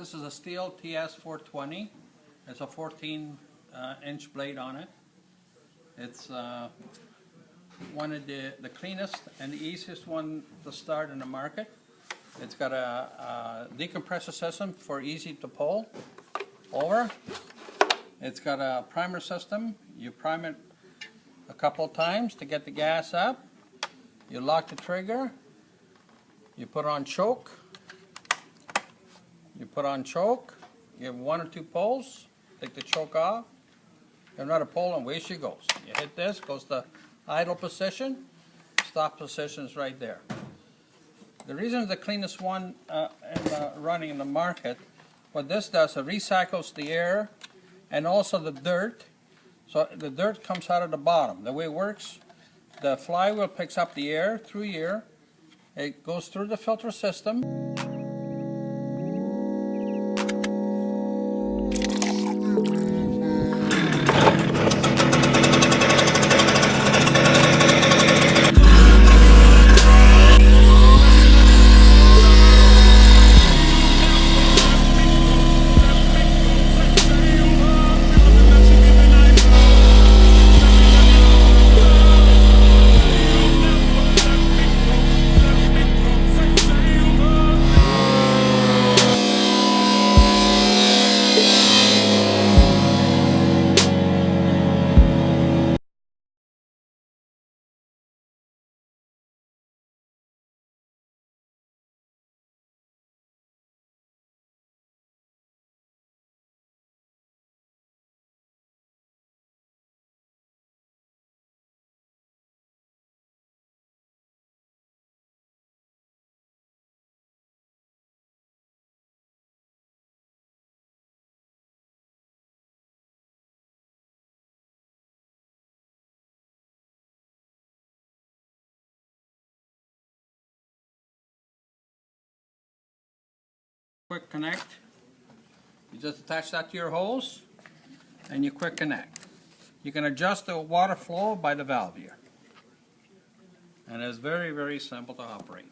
This is a STIHL TS420. It's a 14-inch blade on it. It's one of the cleanest and the easiest one to start in the market. It's got a decompressor system for easy to pull over. It's got a primer system. You prime it a couple times to get the gas up. You lock the trigger. You put on choke. You put on choke. You have one or two pulls. Take the choke off. You have another pull and away she goes. You hit this, goes to idle position. Stop position is right there. The reason it's the cleanest one running in the market, what this does, it recycles the air and also the dirt. So the dirt comes out of the bottom. The way it works, the flywheel picks up the air through here. It goes through the filter system. Quick connect. You just attach that to your hose and you quick connect. You can adjust the water flow by the valve here. And it's very, very simple to operate.